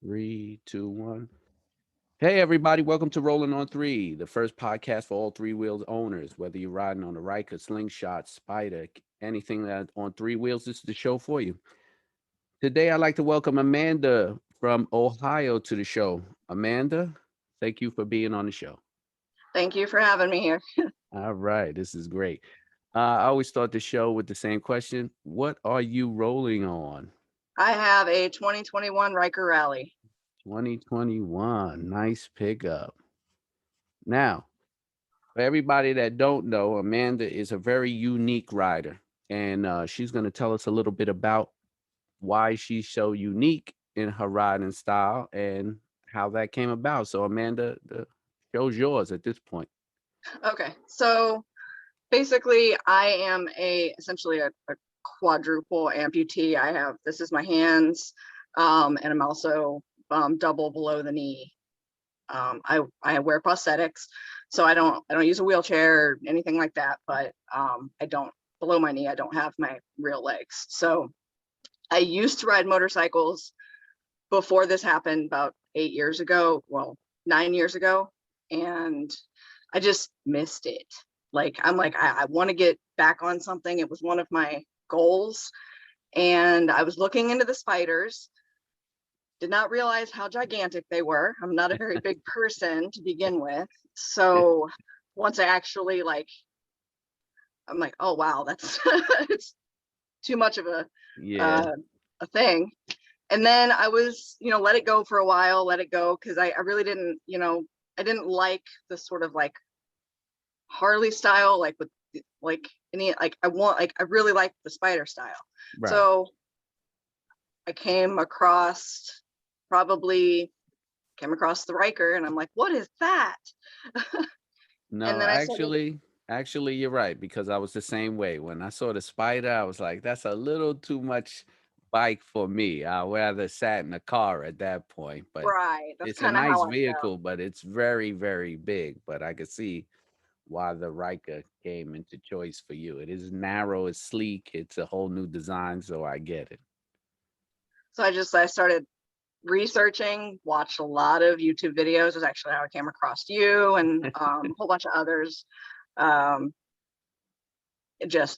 Three, two, one. Hey, everybody. Welcome to Rolling on Three, the first podcast for all three wheels owners. Whether you're riding on a Ryker, Slingshot, Spider, anything that on three wheels, this is the show for you. Today, I'd like to welcome Amanda from Ohio to the show. Amanda, thank you for being on the show. Thank you for having me here. All right. This is great. I always start the show with the same question. What are you rolling on? I have a 2021 Riker Rally. 2021. Nice pickup. Now, for everybody that don't know, Amanda is a very unique rider, and she's going to tell us a little bit about why she's so unique in her riding style and how that came about. So, Amanda, the show's yours at this point. Okay, so basically, I am essentially a quadruple amputee. This is my hands, and I'm also double below the knee. I wear prosthetics, so I don't use a wheelchair or anything like that. But I don't below my knee. I don't have my real legs. So I used to ride motorcycles before this happened about 8 years ago. Well, 9 years ago, and I just missed it. I want to get back on something. It was one of my goals. And I was looking into the spiders, did not realize how gigantic they were. I'm not a very big person to begin with. So once I actually I'm like, oh, wow, that's it's too much of Yeah. a thing. And then I was, let it go for a while, let it go. Cause I really didn't, I didn't like the sort of Harley style, with I really like the spider style. Right. So I came across the Riker, and I'm like, what is that? No, And then I started, actually, you're right because I was the same way. When I saw the Spider, I was like, that's a little too much bike for me. I rather sat in a car at that point, but right, that's it's a kind of nice how I felt. vehicle, but it's very, very big. But I could see why the Riker came into choice for you. It is narrow, it's sleek, it's a whole new design, so I get it. So I started researching, watched a lot of YouTube videos. Is actually how I came across you and a whole bunch of others. Um,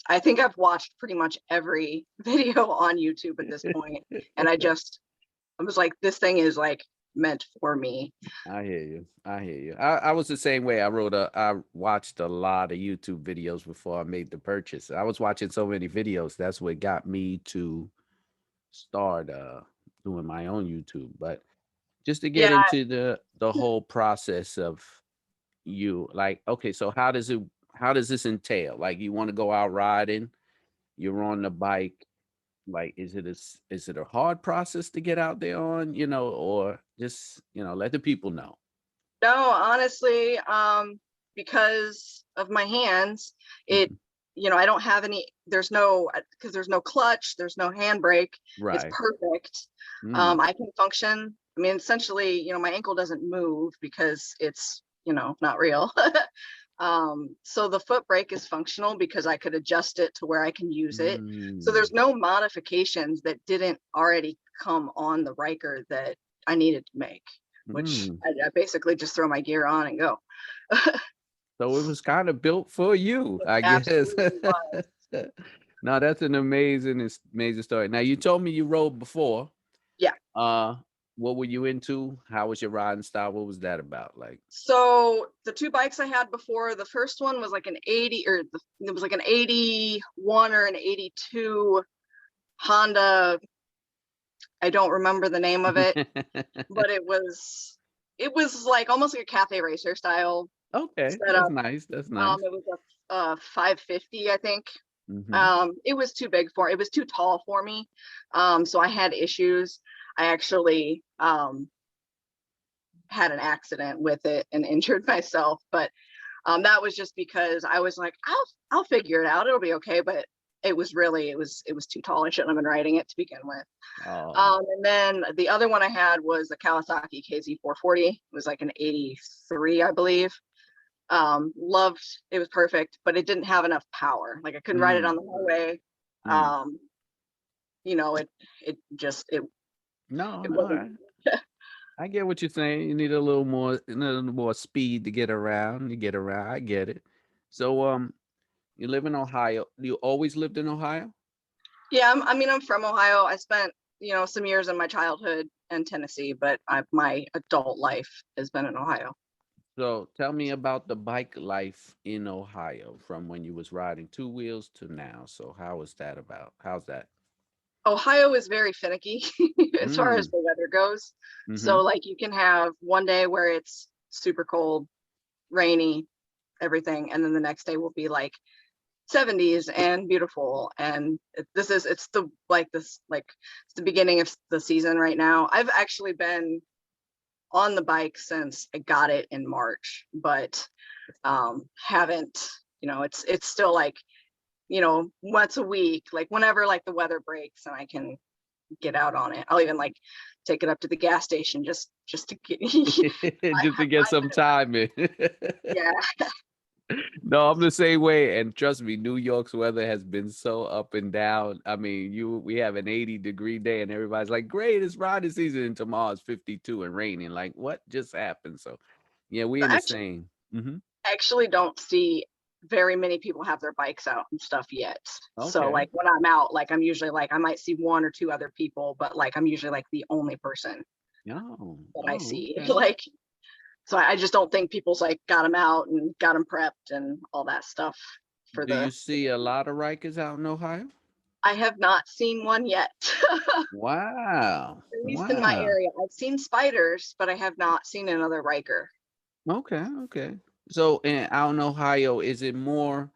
I think I've watched pretty much every video on YouTube at this point, and I was like, this thing is meant for me. I hear you. I hear you. I was the same way. I watched a lot of YouTube videos before I made the purchase. I was watching so many videos. That's what got me to start doing my own YouTube. But just to get Yeah, into the whole process of you, like, okay, so how does this entail? Like you want to go out riding, you're on the bike, like is it a hard process to get out there on, or just, let the people know. no, honestly, because of my hands, it, Mhm. I don't have any, because there's no clutch, there's no handbrake. It's Right. perfect. Mm. I can function. I mean, essentially, my ankle doesn't move because it's, not real. So the foot brake is functional because I could adjust it to where I can use it. So Mm. there's no modifications that didn't already come on the Riker that I needed to make, which Mm. I basically just throw my gear on and go. So it was kind of built for you, I guess. Absolutely was. No, that's an amazing story. Now you told me you rode before. Yeah. Uh, what were you into? How was your riding style? What was that about? Like, So the two bikes I had before, the first one was like an 80, it was like an 81 or an 82 Honda. I don't remember the name of it, but it was like almost like a cafe racer style okay, that's setup. nice. That's nice. It was a 550, I think. Hmm. It was too big it was too tall for me. So I had issues. I actually had an accident with it and injured myself, but that was just because I was like, I'll figure it out. It'll be okay. But it was too tall. I shouldn't have been riding it to begin with. Oh. And then the other one I had was the Kawasaki KZ440. It was like an 83, I believe. Loved it, was perfect, but it didn't have enough power. Like I couldn't ride it on Mm. the highway. Mm. Um, it just No, it no. wasn't. I get what you're saying. You need a little more speed to get around. You get around. I get it. So, you live in Ohio. You always lived in Ohio? Yeah, I mean, I'm from Ohio. I spent, some years in my childhood in Tennessee, but my adult life has been in Ohio. So, tell me about the bike life in Ohio from when you was riding two wheels to now. So, how is that about? How's that? Ohio is very finicky as far as Mm. the weather goes. So, Mm-hmm. like, you can have one day where it's super cold, rainy, everything, and then the next day will be like 70s and beautiful. And it's the like this like it's the beginning of the season right now. I've actually been on the bike since I got it in March, but haven't, it's still like, once a week, like whenever like the weather breaks and I can get out on it. I'll even like take it up to the gas station just to get Just to get some time in. yeah. No, I'm the same way. And trust me, New York's weather has been so up and down. I mean, we have an 80-degree day and everybody's like, great, it's riding season. And tomorrow's 52 and raining. Like, what just happened? So, yeah, we So in the actually same. Hmm. actually don't see very many people have their bikes out and stuff yet. So Okay. like when I'm out, like I'm usually like I might see one or two other people, but like I'm usually like the only person Oh, that I oh, see. okay. Like so I just don't think people's like got them out and got them prepped and all that stuff for Do you the see a lot of Rikers out in Ohio? I have not seen one yet. Wow. At least in my Wow. area. I've seen spiders, but I have not seen another Riker. Okay. Okay. So, out in Ohio, is it more?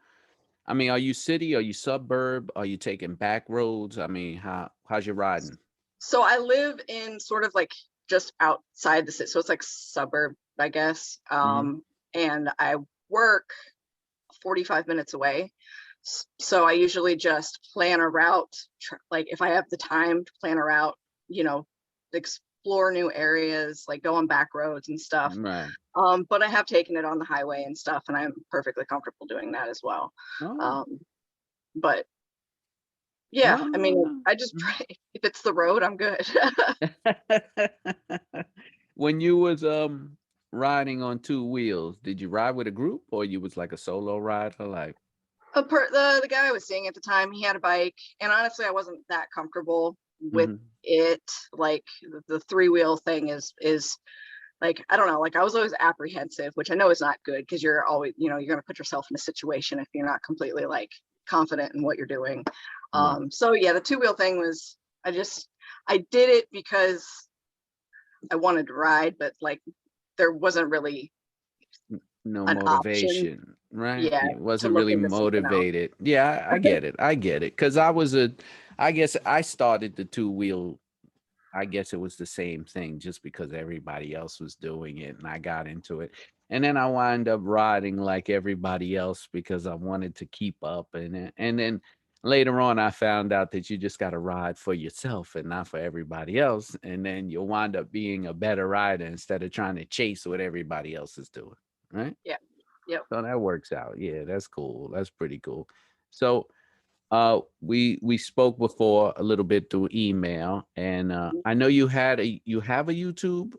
I mean, are you city? Are you suburb? Are you taking back roads? I mean, how's your riding? So I live in sort of like just outside the city. So it's like suburb, I guess. Hmm. And I work 45 minutes away. So I usually just plan a route, like if I have the time to plan a route, you know, explore new areas, like go on back roads and stuff. Right. But I have taken it on the highway and stuff, and I'm perfectly comfortable doing that as well. Oh, Um, but yeah, no, I no, mean, no. I just Mhm. pray if it's the road, I'm good. When you was riding on two wheels, did you ride with a group or you was like a solo rider? Like, The guy I was seeing at the time, he had a bike, and honestly, I wasn't that comfortable with hmm. it. Like the three wheel thing is like I don't know. Like I was always apprehensive, which I know is not good because you're always you're going to put yourself in a situation if you're not completely like confident in what you're doing. Right. So yeah, the two wheel thing was I did it because I wanted to ride, but like there wasn't really No an option. motivation, right? Yeah, It to wasn't look really into something else. motivated. Yeah, I get it. I get it. Cause I guess I started the two wheel. I guess it was the same thing just because everybody else was doing it and I got into it. And then I wind up riding like everybody else because I wanted to keep up. And then later on, I found out that you just got to ride for yourself and not for everybody else. And then you'll wind up being a better rider instead of trying to chase what everybody else is doing. Right. Yeah. Yep. So that works out. Yeah, that's cool. That's pretty cool. So we spoke before a little bit through email, and I know you have a YouTube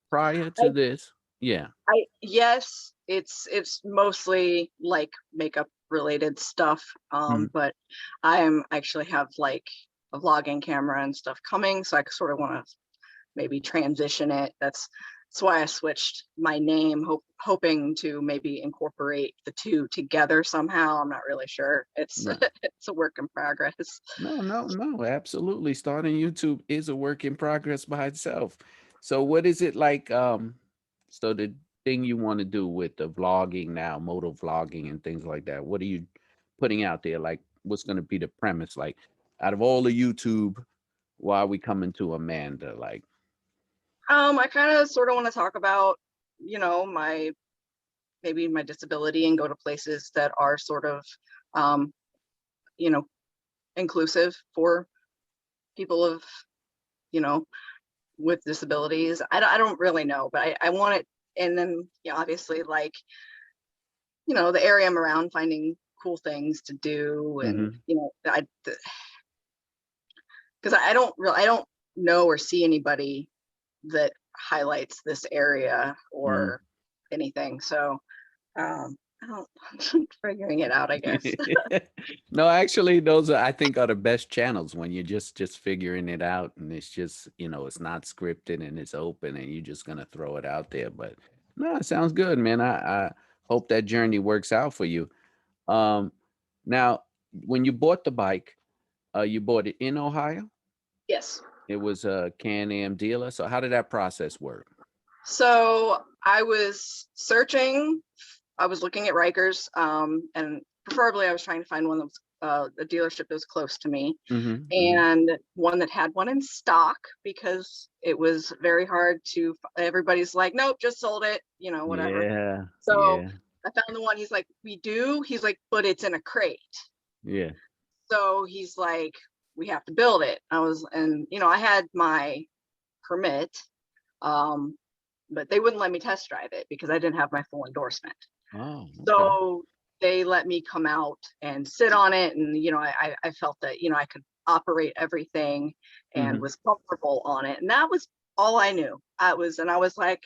prior to I this. Yeah. yes, it's mostly like makeup related stuff. Mhm. But I am actually have like a vlogging camera and stuff coming, so I sort of want to maybe transition it. That's why I switched my name, hoping to maybe incorporate the two together somehow. I'm not really sure. It's Right. it's a work in progress. No, no, no, absolutely. Starting YouTube is a work in progress by itself. So what is it like? So the thing you want to do with the vlogging now, motor vlogging and things like that, what are you putting out there? Like, what's going to be the premise? Like, out of all the YouTube, why are we coming to Amanda? Like, I kind of sort of want to talk about, my maybe my disability and go to places that are sort of, um, you know, inclusive for people of, you know, with disabilities. I don't really know, but I want it. And then, obviously, like, the area I'm around, finding cool things to do. And, hmm, because I don't know or see anybody that highlights this area Mm. or anything. So I don't I'm figuring it out, I guess. No, actually, those are, I think, are the best channels when you're just figuring it out, and it's just, it's not scripted and it's open, and you're just gonna throw it out there. But no, it sounds good, man. I hope that journey works out for you. Um, Now, when you bought the bike, you bought it in Ohio. Yes. It was a Can Am dealer. So how did that process work? So I was searching, I was looking at Rikers, and preferably I was trying to find one that was a dealership that was close to me, Mm-hmm. Mm-hmm. and one that had one in stock because it was very hard to. Everybody's like, nope, just sold it, whatever. Yeah. So Yeah. I found the one. He's like, we do. He's like, but it's in a crate. Yeah. So he's like, we have to build it. And I had my permit, um, but they wouldn't let me test drive it because I didn't have my full endorsement. Oh, okay. So they let me come out and sit on it. And, I felt that, I could operate everything and Mm-hmm. was comfortable on it. And that was all I knew. And I was like,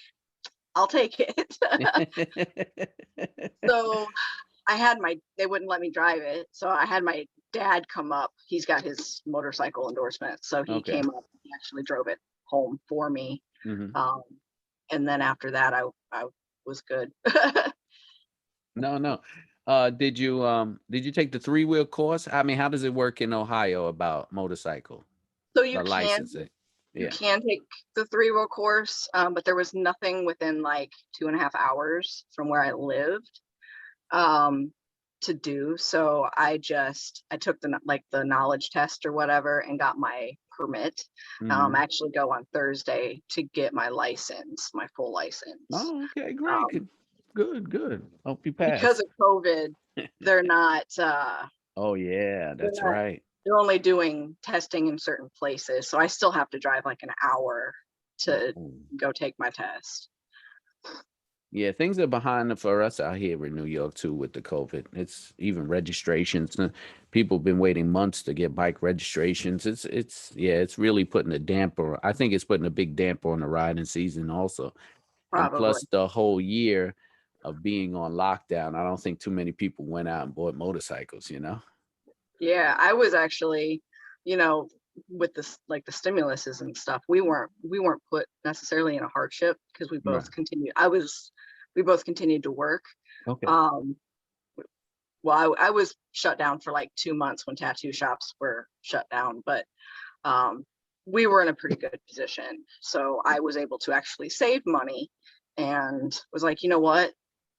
I'll take it. So they wouldn't let me drive it. So I had my dad come up. He's got his motorcycle endorsement. So he Okay. came up, he actually drove it home for me. Mm-hmm. Um, and then after that, I was good. No, no. Did you take the three-wheel course? I mean, how does it work in Ohio about motorcycle? So The licensing. you Yeah. can take the 3-wheel course, but there was nothing within like 2.5 hours from where I lived, um, to do. So I took the knowledge test or whatever and got my permit. Mm-hmm. I actually go on Thursday to get my license, my full license. Oh, okay, great. Um, Good, good, good. Hope you because pass. of COVID, they're not Oh yeah, they're that's not right. they're only doing testing in certain places. So I still have to drive like an hour to Oh. go take my test. Yeah, things are behind for us out here in New York too with the COVID. It's even registrations. People have been waiting months to get bike registrations. It's really putting a damper. I think it's putting a big damper on the riding season also. And Probably. plus the whole year of being on lockdown, I don't think too many people went out and bought motorcycles. Yeah, I was actually, you know, with this like the stimuluses and stuff, we weren't put necessarily in a hardship because Right. we both continued to work. Okay. Um, well, I was shut down for like 2 months when tattoo shops were shut down, but um, we were in a pretty good position. So I was able to actually save money and was like, you know what?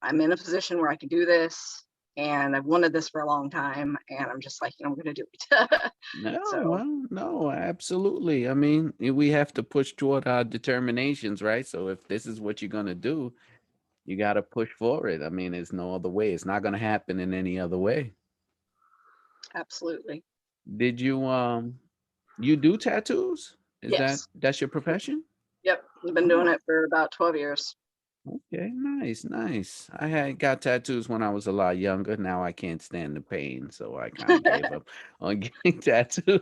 I'm in a position where I can do this and I've wanted this for a long time. And I'm just like, I'm going to do it. No, So well, no, absolutely. I mean, we have to push toward our determinations, right? So if this is what you're gonna do, you got to push for it. I mean, there's no other way. It's not going to happen in any other way. absolutely. Did you do tattoos? Is Yes. that's your profession? Yep. I've been doing Oh, it for about 12 years. okay, nice, nice. I had got tattoos when I was a lot younger. Now I can't stand the pain, so I kind of gave up on getting tattoos.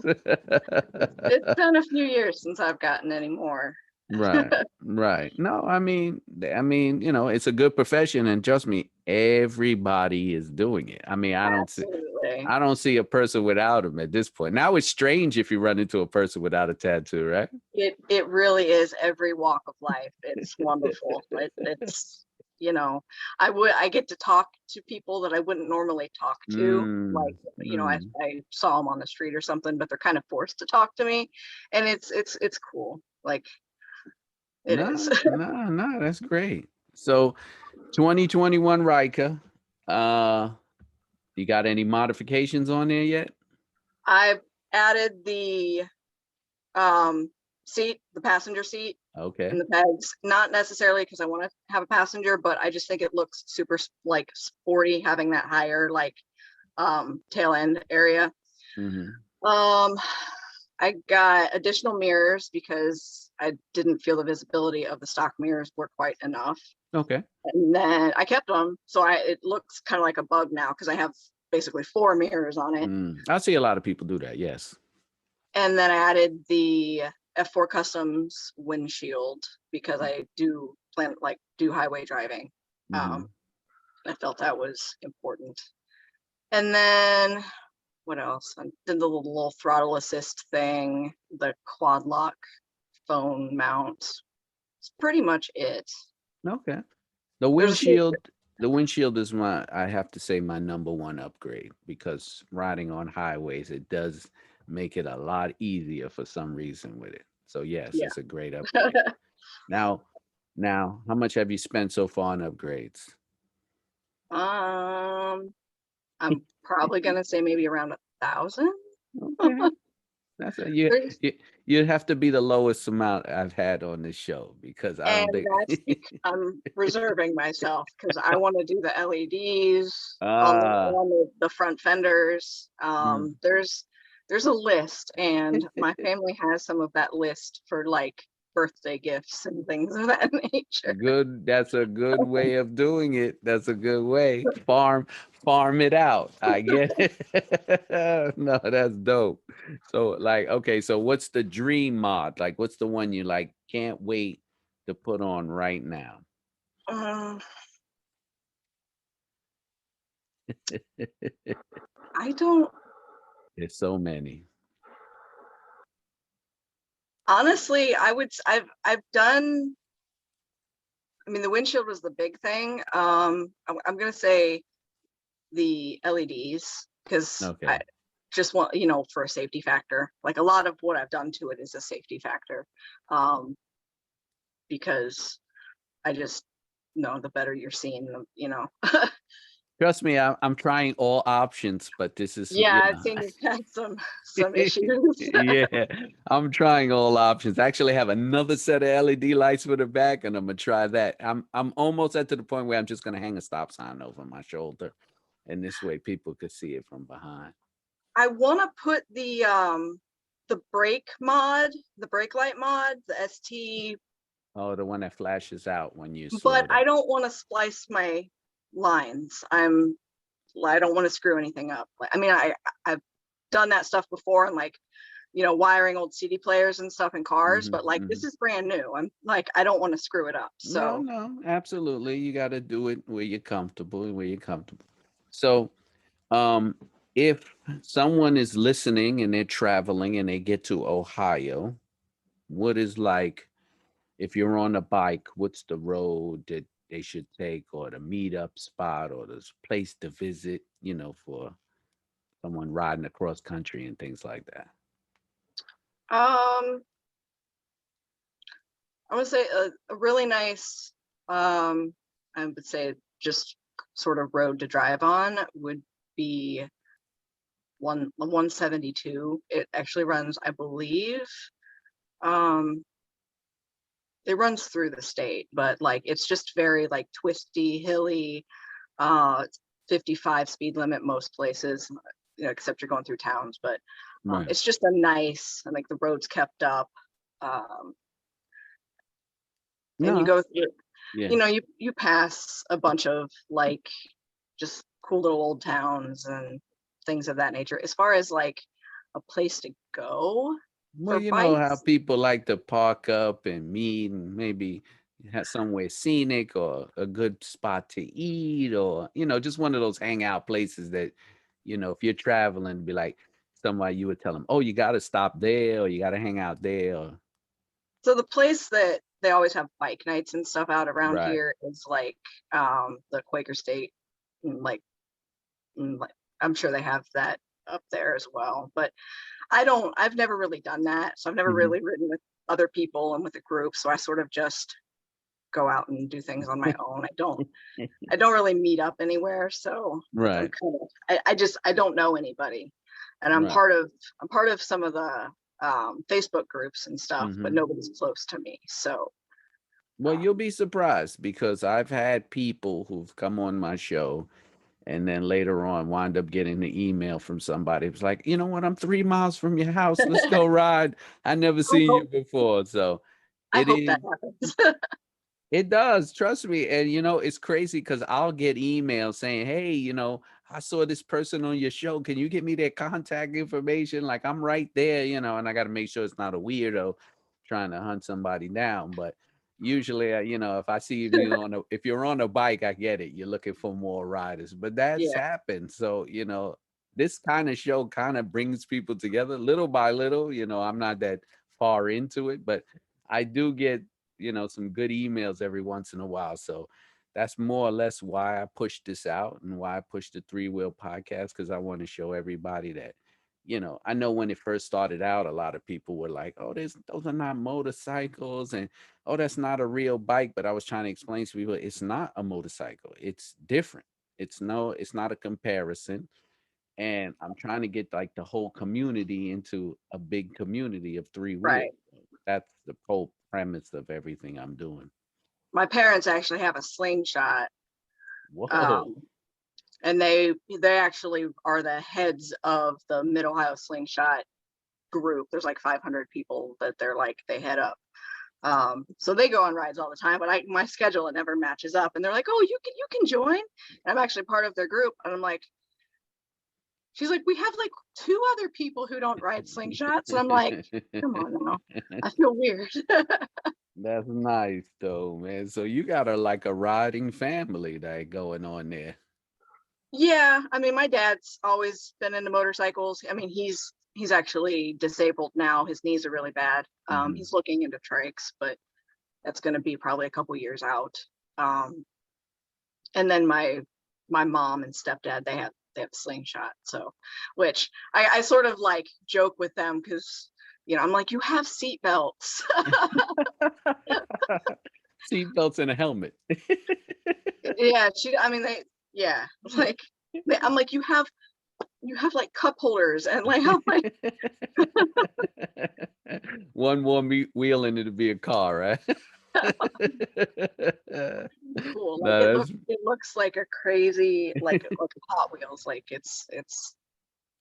It's been a few years since I've gotten any more. Right, right. No, it's a good profession, and trust me, everybody is doing it. I mean, Absolutely. I don't see a person without them at this point. Now it's strange if you run into a person without a tattoo, right? It really is every walk of life. It's wonderful. It's I get to talk to people that I wouldn't normally talk to. Mm, Like, mm. I saw them on the street or something, but they're kind of forced to talk to me. And it's cool. Like it is. No, no, no, that's great. So 2021 Riker, uh, you got any modifications on there yet? I've added the um the passenger seat Okay. and the pegs, not necessarily because I want to have a passenger, but I just think it looks super like sporty having that higher like tail end area. Hmm. um I got additional mirrors because I didn't feel the visibility of the stock mirrors were quite enough, Okay. and then I kept them so it looks kind of like a bug now because I have basically 4 mirrors on it. I see a lot of people do that. Yes. And then I added the F4 Customs windshield because I do plan like do highway driving. Mm-hmm. I felt that was important. And then what else? I did the little throttle assist thing, the quad lock phone mount. It's pretty much it. Okay. The There's a few. windshield, the windshield is I have to say, my number one upgrade, because riding on highways, it does make it a lot easier for some reason with it. So yes, Yeah. it's a great upgrade. Now, how much have you spent so far on upgrades? um, I'm probably gonna say maybe around 1,000. Okay. That's a you, There's you you'd have to be the lowest amount I've had on this show, because I and don't think that's because I'm reserving myself because I want to do the LEDs on ah the front fenders. mm. There's a list, and my family has some of that list for like birthday gifts and things of that nature. Good. That's a good way of doing it. That's a good way. Farm it out. I get it. No, that's dope. So like, okay, so what's the dream mod? Like, what's the one you like can't wait to put on right now? Um, I don't There's so many. honestly. I've done. I mean, the windshield was the big thing. I'm gonna say the LEDs because I Okay. just want, for a safety factor. Like a lot of what I've done to it is a safety factor. Um, because I just know the better you're seen, Trust me, I'm trying all options, but this is, Yeah, I've seen you've had some issues. yeah, I'm trying all options. I actually have another set of LED lights for the back, and I'm gonna try that. I'm almost at to the point where I'm just gonna hang a stop sign over my shoulder, and this way people could see it from behind. I want to put the brake light mod, the ST, Oh, the one that flashes out when you but slow I down. don't want to splice my lines. I don't want to screw anything up. I mean, I've done that stuff before, and like, wiring old CD players and stuff in cars, Hmm, but like hmm. this is brand new. I'm like, I don't want to screw it up. No, So, no, absolutely. You got to do it where you're comfortable, where you're comfortable. So, Um, if someone is listening and they're traveling and they get to Ohio, what is like, if you're on a bike, what's the road that they should take, or the meetup spot, or the place to visit, for someone riding across country and things like that? um, I would say a really nice, I would say just sort of road to drive on would be 172. It actually runs, I believe, um, it runs through the state, but like it's just very like twisty, hilly, it's 55 speed limit most places, except you're going through towns, but Right. it's just a nice, and like the roads kept up. Um, and you No. go through, Yeah. you pass a bunch of like just cool little old towns and things of that nature. As far as like a place to go Well, for you know how bikes, people like to park up and meet and maybe have somewhere scenic or a good spot to eat, or, just one of those hangout places that, if you're traveling, be like somebody you would tell them, oh, you got to stop there, or you got to hang out there. Or, so the place that they always have bike nights and stuff out around right. here is like the Quaker State, and like I'm sure they have that up there as well. But I've never really done that. So I've never Mhm. really ridden with other people and with a group. So I sort of just go out and do things on my own. I don't really meet up anywhere. So like I'm Right. kind of I don't know anybody. And I'm Right. part of some of the Facebook groups and stuff, but Hmm. nobody's close to me. So Well, you'll um be surprised, because I've had people who've come on my show and then later on wind up getting the email from somebody. It was like, you know what? I'm 3 miles from your house. Let's go ride. I never I seen you hope before. So I it hope is, that happens. it does. Trust me. And it's crazy because I'll get emails saying, hey, I saw this person on your show. Can you get me their contact information? Like, I'm right there, and I got to make sure it's not a weirdo. trying to hunt somebody down. But usually, if I see you if you're on a bike, I get it. You're looking for more riders, but that's Yeah, happened. So, this kind of show kind of brings people together little by little. I'm not that far into it, but I do get, some good emails every once in a while. So that's more or less why I pushed this out and why I pushed the Three Wheel podcast, because I want to show everybody that, I know when it first started out, a lot of people were like, oh, those are not motorcycles, and oh, that's not a real bike. But I was trying to explain to people it's not a motorcycle. It's different. It's not a comparison. And I'm trying to get like the whole community into a big community of three right. wheels. That's the whole premise of everything I'm doing. My parents actually have a slingshot, Whoa. um, and they actually are the heads of the Mid Ohio Slingshot group. There's like 500 people that they head up. So they go on rides all the time, but my schedule, it never matches up. And they're like, "Oh, you can join." And I'm actually part of their group, and I'm like, she's like, "We have like two other people who don't ride slingshots," and I'm like, "Come on now, I feel weird." That's nice though, man. So you got like a riding family that going on there. Yeah, I mean, my dad's always been into motorcycles. I mean, he's actually disabled now. His knees are really bad. Mhm. He's looking into trachs, but that's going to be probably a couple years out. Um, and then my mom and stepdad, they have a slingshot. So, which I sort of like joke with them because I'm like, you have seat belts. Seatbelts and a helmet. Yeah, I mean, yeah, like I'm like, you have like cup holders and like I'm like, One more wheel and it'll be a car, right? cool. Like No, that's it looks like a crazy like Hot Wheels. Like it's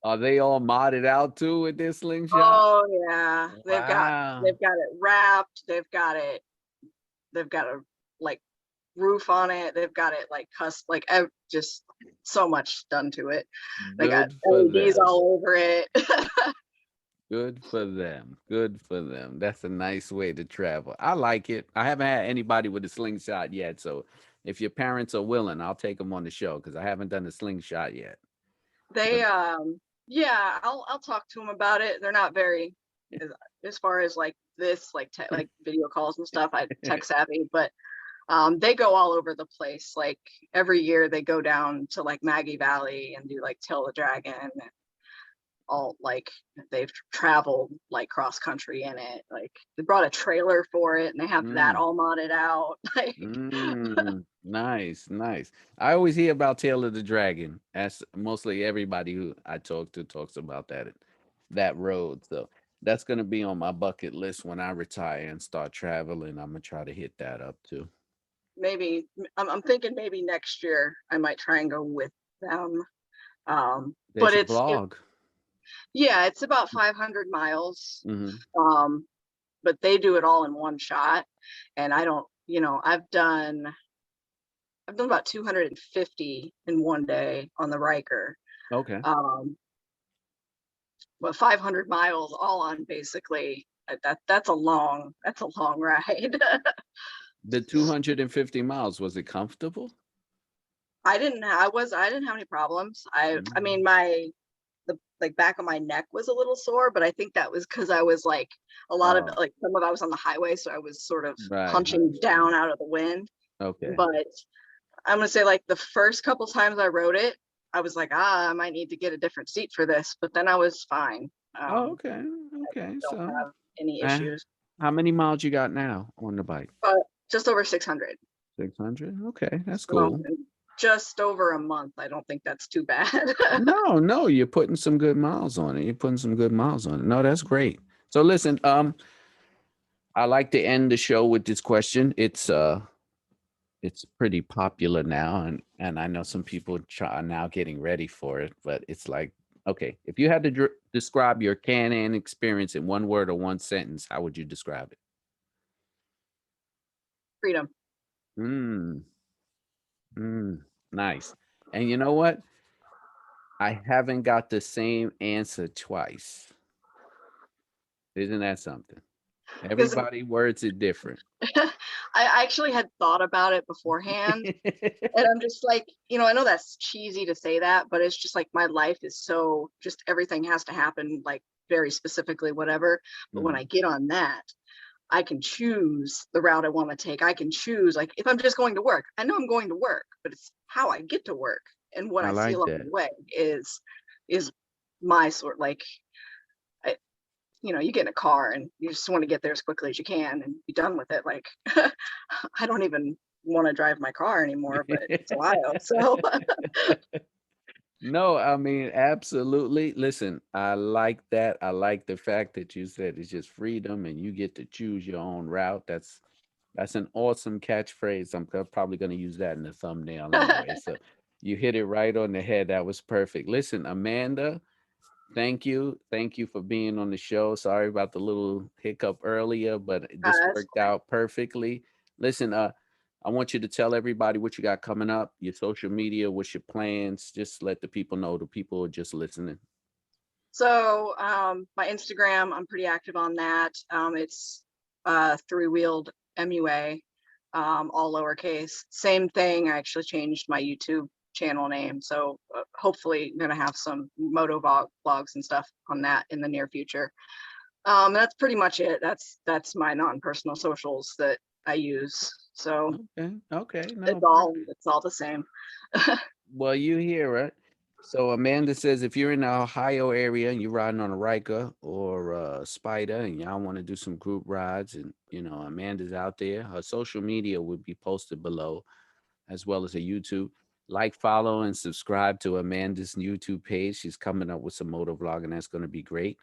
are they all modded out too with this slingshot? oh yeah. They've got Wow. they've got it wrapped, they've got a like roof on it, they've got it like like just so much done to it. They got Good for LEDs them. all over it. Good for them. Good for them. That's a nice way to travel. I like it. I haven't had anybody with a slingshot yet. So if your parents are willing, I'll take them on the show because I haven't done a slingshot yet. But They yeah, I'll talk to them about it. They're not very as, as far as like this like video calls and stuff, I tech savvy, but they go all over the place. Like every year they go down to like Maggie Valley and do like Tail the Dragon, and all like they've traveled like cross country in it. Like they brought a trailer for it and they have that mm, all modded out. Like nice, nice. I always hear about Tail of the Dragon. That's mostly everybody who I talk to talks about that road. So that's gonna be on my bucket list when I retire and start traveling. I'm gonna try to hit that up too. maybe I'm thinking maybe next year I might try and go with them. They But should it vlog. yeah, it's about 500 miles. Hmm. Um, but they do it all in one shot. And I don't, I've done about 250 in one day on the Riker. Okay. Um, but 500 miles all on basically that's a long ride. The 250 miles, was it comfortable? I didn't have any problems. I mean Mm. the like back of my neck was a little sore, but I think that was because I was like a lot of Oh, like some of I was on the highway, so I was sort of right. I punching understand. down out of the wind. Okay. But I'm gonna say like the first couple times I rode it, I was like, I might need to get a different seat for this, but then I was fine. Oh, okay. Okay. Don't So, have any uh, issues. how many miles you got now on the bike? But just over 600. 600. Okay, that's So cool. in just over a month. I don't think that's too bad. No, no, you're putting some good miles on it. You're putting some good miles on it. No, that's great. So listen, I like to end the show with this question. It's pretty popular now, and I know some people are now getting ready for it, but it's like, okay, if you had to describe your Can-Am experience in one word or one sentence, how would you describe it? Freedom. Mm, nice. And you know what? I haven't got the same answer twice. Isn't that something? because Everybody words it different. I actually had thought about it beforehand. And I'm just like, I know that's cheesy to say that, but it's just like my life is so just everything has to happen like very specifically, whatever. But when I Mm, get on that, I can choose the route I want to take. I can choose, like, if I'm just going to work, I know I'm going to work, but it's how I get to work and what I I see like along that. the way is my sort like, I, you get in a car and you just want to get there as quickly as you can and be done with it. Like, I don't even want to drive my car anymore, but it's Ohio, so No, I mean, absolutely. Listen, I like that. I like the fact that you said it's just freedom and you get to choose your own route. That's an awesome catchphrase. Probably going to use that in the thumbnail anyway. So you hit it right on the head. That was perfect. Listen, Amanda, thank you. Thank you for being on the show. Sorry about the little hiccup earlier, but this that's worked out perfectly. Listen, I want you to tell everybody what you got coming up, your social media, what's your plans. Just let the people know, the people are just listening. so my Instagram, I'm pretty active on that. It's three-wheeled MUA, all lowercase. Same thing. I actually changed my YouTube channel name, so hopefully gonna have some moto vlogs and stuff on that in the near future. That's pretty much it. That's my non-personal socials that I use. So Okay. Okay. it's No, all it's all the same. well, you hear it. So Amanda says if you're in the Ohio area and you're riding on a Ryker or a Spider and y'all want to do some group rides and Amanda's out there, her social media would be posted below as well as a YouTube. Like, follow, and subscribe to Amanda's YouTube page. She's coming up with some motor vlog, and that's going to be great.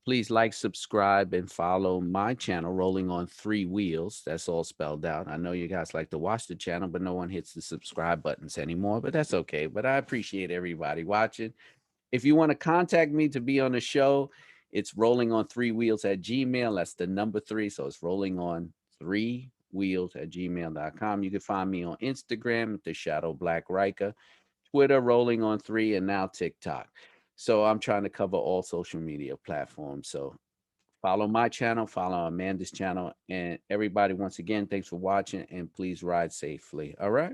Please like, subscribe, and follow my channel, Rolling on Three Wheels. That's all spelled out. I know you guys like to watch the channel, but no one hits the subscribe buttons anymore, but that's okay. But I appreciate everybody watching. If you want to contact me to be on the show, it's rolling on three wheels at Gmail. That's the number three. So it's rolling on three wheels at gmail.com. You can find me on Instagram, the Shadow Black Riker, Twitter, rolling on three, and now TikTok. So I'm trying to cover all social media platforms. So follow my channel, follow Amanda's channel. And everybody, once again, thanks for watching and please ride safely. All right.